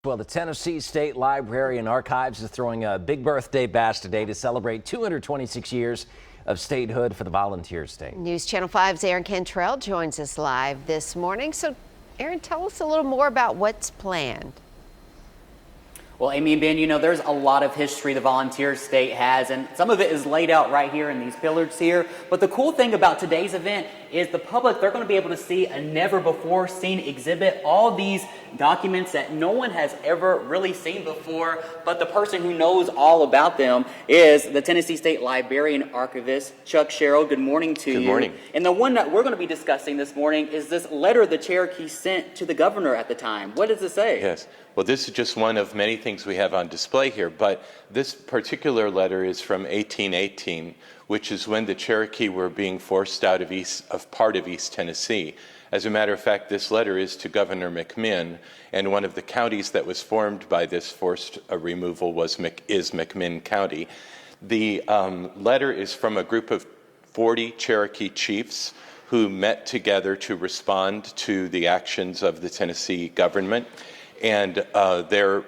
Well, the Tennessee State Library and Archives is throwing a big birthday bash today to celebrate 226 years of statehood for the volunteer state. News Channel 5's Aaron Cantrell joins us live this morning. So, Aaron, tell us a little more about what's planned. Well, Amy and Ben, you know, there's a lot of history the volunteer state has, and some of it is laid out right here in these pillars here. But the cool thing about today's event is the public, they're going to be able to see a never-before-seen exhibit, all these documents that no one has ever really seen before, but the person who knows all about them is the Tennessee State Librarian Archivist, Chuck Sherrill. Good morning to you. Good morning. And the one that we're going to be discussing this morning is this letter the Cherokee sent to the governor at the time. What does it say? Yes. Well, this is just one of many things we have on display here, but this particular letter is from 1818, which is when the Cherokee were being forced out of part of East Tennessee. As a matter of fact, this letter is to Governor McMinn, and one of the counties that was formed by this forced removal is McMinn County. The letter is from a group of 40 Cherokee chiefs who met together to respond to the actions of the Tennessee government. And they're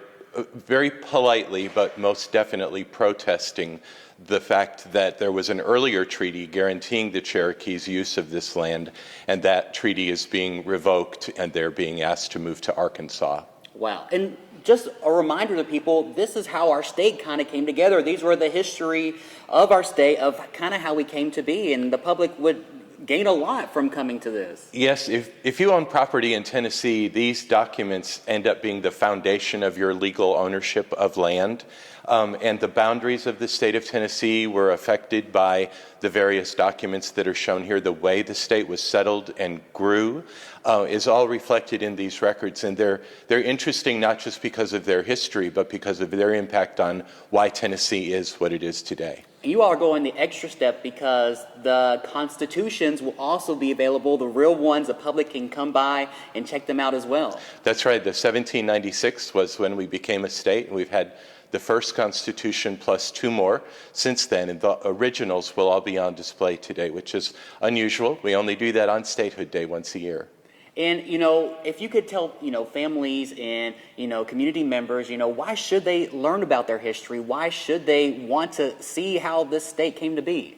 very politely, but most definitely protesting the fact that there was an earlier treaty guaranteeing the Cherokees use of this land, and that treaty is being revoked, and they're being asked to move to Arkansas. Wow. And just a reminder to people, this is how our state kind of came together. These were the history of our state, of kind of how we came to be, and the public would gain a lot from coming to this. Yes, if you own property in Tennessee, these documents end up being the foundation of your legal ownership of land. And the boundaries of the state of Tennessee were affected by the various documents that are shown here. The way the state was settled and grew is all reflected in these records. And they're interesting not just because of their history, but because of their impact on why Tennessee is what it is today. You all are going the extra step because the constitutions will also be available, the real ones. The public can come by and check them out as well. That's right. The 1796 was when we became a state, and we've had the first constitution plus two more since then, and the originals will all be on display today, which is unusual. We only do that on Statehood Day once a year. And, you know, if you could tell, you know, families and, you know, community members, you know, why should they learn about their history? Why should they want to see how this state came to be?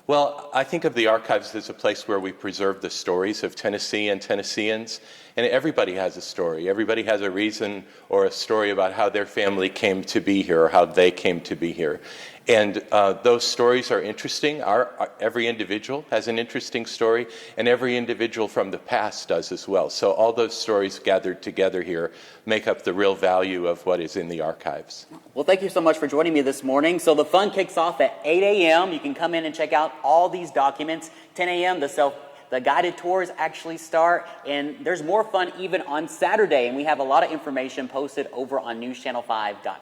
Well, I think of the archives as a place where we preserve the stories of Tennessee and Tennesseans, and everybody has a story. Everybody has a reason or a story about how their family came to be here or how they came to be here. And those stories are interesting. Every individual has an interesting story, and every individual from the past does as well. So all those stories gathered together here make up the real value of what is in the archives. Well, thank you so much for joining me this morning. So the fun kicks off at 8 a.m. You can come in and check out all these documents. 10 a.m. The guided tours actually start, and there's more fun even on Saturday. And we have a lot of information posted over on newschannel5.com.